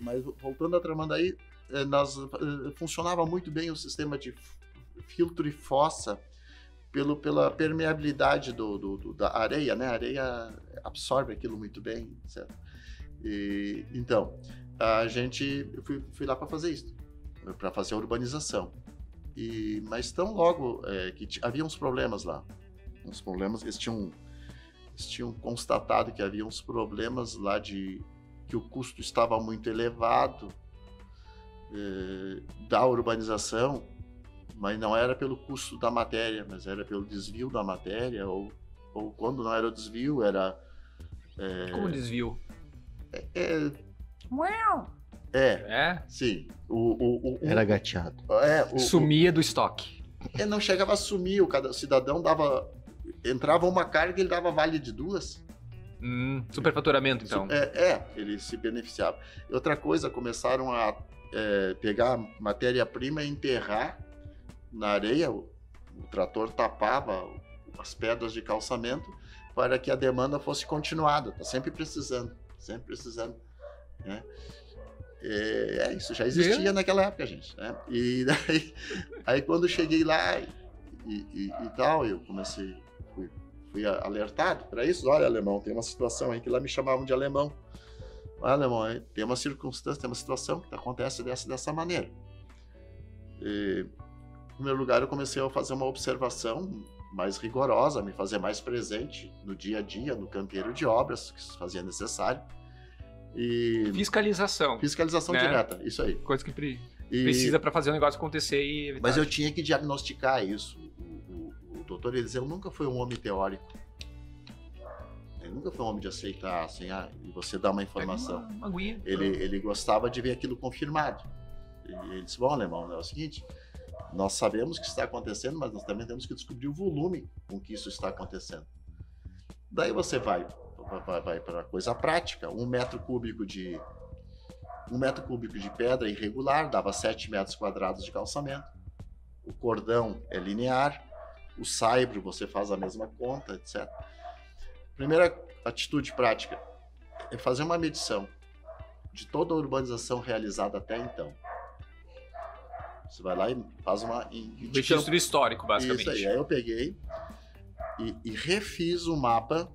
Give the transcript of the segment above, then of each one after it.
Mas voltando a Tramandaí, funcionava muito bem o sistema de filtro e fossa pela permeabilidade da areia, né? A areia absorve aquilo muito bem, certo? Então, eu fui lá para fazer isso, para fazer a urbanização. Mas tão logo que havia uns problemas lá, eles tinham constatado que havia uns problemas lá que o custo estava muito elevado da urbanização, mas não era pelo custo da matéria, mas era pelo desvio da matéria, ou quando não era o desvio, era... Como desvio? Sim. Era gateado. Sumia do estoque. Não chegava a sumir, o cidadão entrava uma carga e ele dava vale de 2. Superfaturamento, então. Ele se beneficiava. E outra coisa, começaram a pegar matéria-prima e enterrar na areia, o trator tapava as pedras de calçamento para que a demanda fosse continuada. Está sempre precisando, né? Isso já existia naquela época, gente, né? E daí, aí quando cheguei lá e tal, eu fui alertado para isso. Olha, alemão, tem uma situação aí que lá me chamavam de alemão. Olha, alemão, tem uma circunstância, tem uma situação que acontece dessa maneira. Em primeiro lugar, eu comecei a fazer uma observação mais rigorosa, me fazer mais presente no dia a dia, no canteiro de obras, que se fazia necessário. Fiscalização. Fiscalização direta, isso aí. Coisa que precisa para fazer o negócio acontecer e evitar. Mas eu tinha que diagnosticar isso. O doutor Eliseu nunca foi um homem teórico. Ele nunca foi um homem de aceitar, assim, e você dá uma informação. Uma aguinha. Ele gostava de ver aquilo confirmado. Ele disse, bom, alemão, é o seguinte, nós sabemos que está acontecendo, mas nós também temos que descobrir o volume com que isso está acontecendo. Daí você vai para a coisa prática. 1 metro cúbico de pedra irregular dava 7 metros quadrados de calçamento. O cordão é linear, o saibro você faz a mesma conta, etc. Primeira atitude prática é fazer uma medição de toda a urbanização realizada até então. Você vai lá e faz uma... registro histórico, basicamente. Isso aí eu peguei e refiz o mapa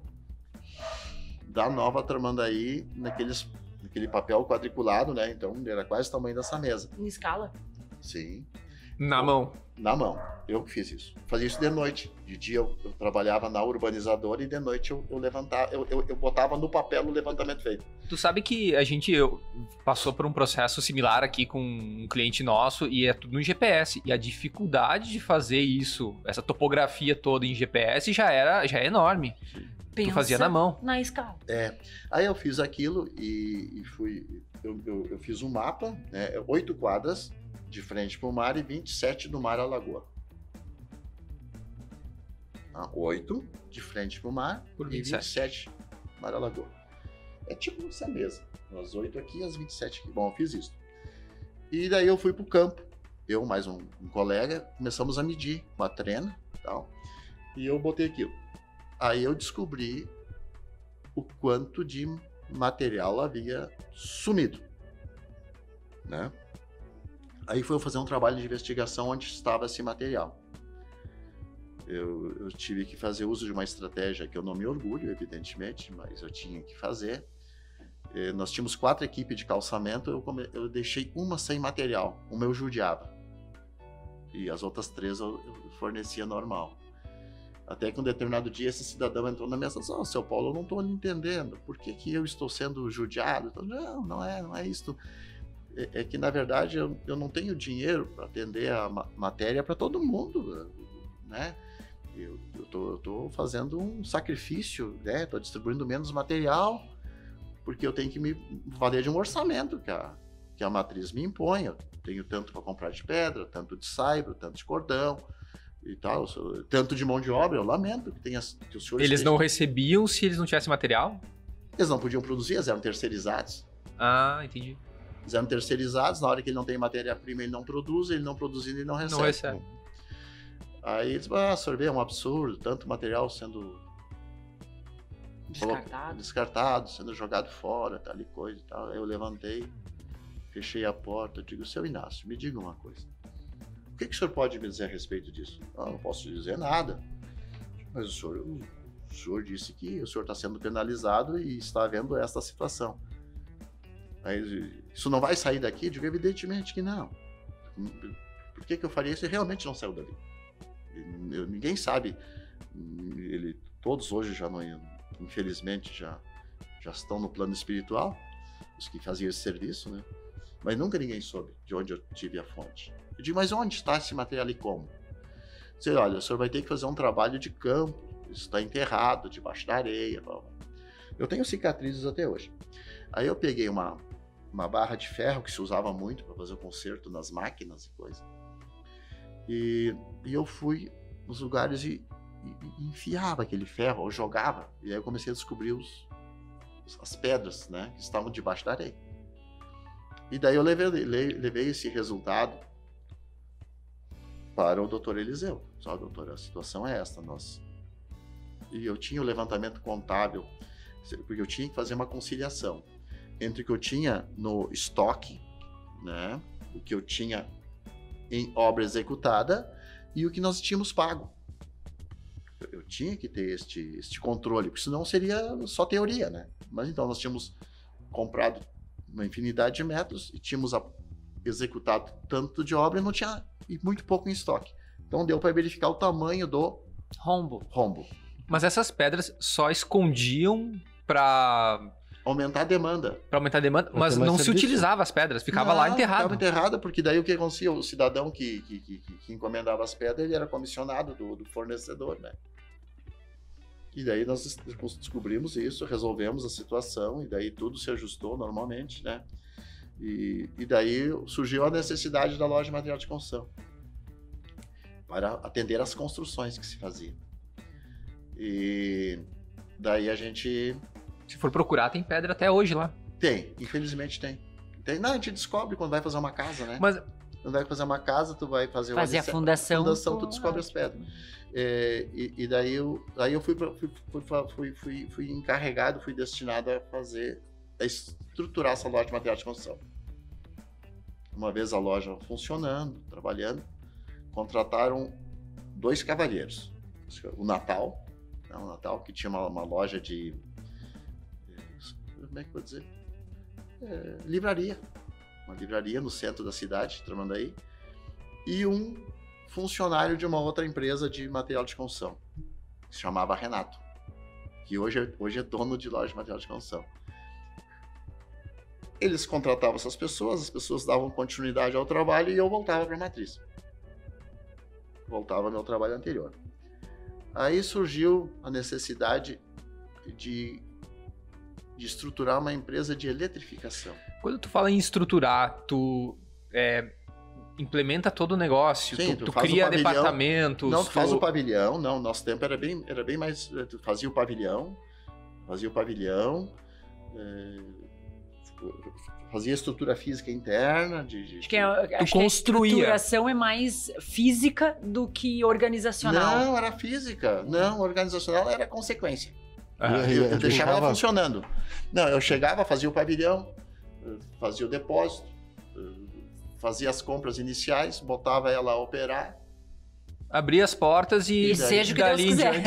da Nova Tramandaí naquele papel quadriculado, né? Então era quase o tamanho dessa mesa. Em escala? Sim. Na mão? Na mão. Eu que fiz isso. Fazia isso de noite. De dia eu trabalhava na urbanizadora e de noite eu levantava, eu botava no papel o levantamento feito. Tu sabe que a gente passou por um processo similar aqui com um cliente nosso e é tudo no GPS. E a dificuldade de fazer isso, essa topografia toda em GPS já é enorme. Tu fazia na mão. Na escala. Aí eu fiz aquilo e eu fiz um mapa, né, 8 quadras de frente para o mar e 27 do mar à lagoa. 8 de frente para o mar e 27 do mar à lagoa. É tipo essa mesa. As 8 aqui e as 27 aqui. Bom, eu fiz isso. E daí eu fui para o campo. Eu mais um colega, começamos a medir uma trena e tal. E eu botei aquilo. Aí eu descobri o quanto de material havia sumido, né? Aí foi eu fazer um trabalho de investigação onde estava esse material. Eu tive que fazer uso de uma estratégia que eu não me orgulho, evidentemente, mas eu tinha que fazer. Nós tínhamos 4 equipes de calçamento, eu deixei uma sem material, uma eu judiava. E as outras 3 eu fornecia normal. Até que um determinado dia esse cidadão entrou na mesa e disse, seu Paulo, eu não estou entendendo, por que eu estou sendo judiado? Então, não é isso. É que, na verdade, eu não tenho dinheiro para atender a matéria para todo mundo, né? Eu estou fazendo um sacrifício, né? Estou distribuindo menos material, porque eu tenho que me valer de um orçamento que a matriz me impõe. Eu tenho tanto para comprar de pedra, tanto de saibro, tanto de cordão, e tal, tanto de mão de obra. Eu lamento que os senhores... Eles não recebiam se eles não tivessem material? Eles não podiam produzir, eles eram terceirizados. Ah, entendi. Eles eram terceirizados, na hora que ele não tem matéria-prima, ele não produz, ele não produzindo, ele não recebe. Não recebe. Aí eles sorvê, é um absurdo, tanto material sendo descartado, sendo jogado fora, tal e coisa e tal. Aí eu levantei fechei a porta, digo, seu Inácio, me diga uma coisa. O que o senhor pode me dizer a respeito disso? Não posso dizer nada. Mas o senhor disse que o senhor está sendo penalizado e está havendo esta situação. Mas isso não vai sair daqui? Eu digo, evidentemente que não. Por que eu faria isso? E realmente não saiu dali. Ninguém sabe. Todos hoje já não, infelizmente, já estão no plano espiritual, os que faziam esse serviço, né? Mas nunca ninguém soube de onde eu tive a fonte. Eu digo, mas onde está esse material e como? Dizer, olha, o senhor vai ter que fazer um trabalho de campo, isso está enterrado debaixo da areia. Blá, blá. Eu tenho cicatrizes até hoje. Aí eu peguei uma barra de ferro que se usava muito para fazer o conserto nas máquinas e coisa. E eu fui nos lugares e enfiava aquele ferro, ou jogava. E aí eu comecei a descobrir as pedras, né, que estavam debaixo da areia. E daí eu levei esse resultado para o doutor Eliseu. Só, doutor, a situação é esta. E eu tinha o levantamento contábil, porque eu tinha que fazer uma conciliação entre o que eu tinha no estoque, né, o que eu tinha em obra executada e o que nós tínhamos pago. Eu tinha que ter este controle, porque senão seria só teoria, né? Mas então nós tínhamos comprado uma infinidade de metros e tínhamos executado tanto de obra e muito pouco em estoque. Então deu para verificar o tamanho do rombo. Mas essas pedras só escondiam para aumentar a demanda. Para aumentar a demanda, mas não se utilizava as pedras, ficava lá enterrado. Ficava enterrada, porque daí o que acontecia? O cidadão que encomendava as pedras, ele era comissionado do fornecedor, né? E daí nós descobrimos isso, resolvemos a situação, e daí tudo se ajustou normalmente, né? E daí surgiu a necessidade da loja de material de construção para atender às construções que se faziam. E daí a gente... Se for procurar, tem pedra até hoje lá. Tem, infelizmente tem. Não, a gente descobre quando vai fazer uma casa, né? Mas... Quando vai fazer uma casa, tu vai fazer a fundação. Tu descobre as pedras. E daí eu fui encarregado, fui destinado a estruturar essa loja de material de construção. Uma vez a loja funcionando, trabalhando, contrataram 2 cavalheiros. O Natal, que tinha uma loja de... Como é que eu vou dizer? Livraria. Uma livraria no centro da cidade, Tramandaí, e um funcionário de uma outra empresa de material de construção, que se chamava Renato, que hoje é dono de loja de material de construção. Eles contratavam essas pessoas, as pessoas davam continuidade ao trabalho e eu voltava para a matriz. Voltava ao meu trabalho anterior. Aí surgiu a necessidade de estruturar uma empresa de eletrificação. Quando tu fala em estruturar, tu implementa todo o negócio, sim, tu cria departamentos... Não, tu faz o pavilhão, não, nosso tempo era bem mais... Tu fazia o pavilhão, fazia estrutura física interna... Acho que a estruturação é mais física do que organizacional. Não, era física. Não, organizacional era consequência. Eu deixava ela funcionando. Não, eu chegava, fazia o pavilhão, fazia o depósito, fazia as compras iniciais, botava ela a operar. Abria as portas e seja o que Deus quiser.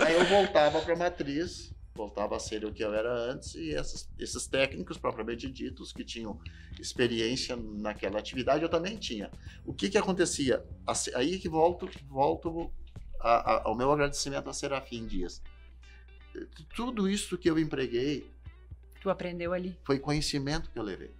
Aí eu voltava para a matriz, voltava a ser o que eu era antes, e esses técnicos propriamente ditos, que tinham experiência naquela atividade, eu também tinha. O que acontecia? Aí que volto ao meu agradecimento a Serafim Dias. Tudo isso que eu empreguei... Tu aprendeu ali. Foi conhecimento que eu levei.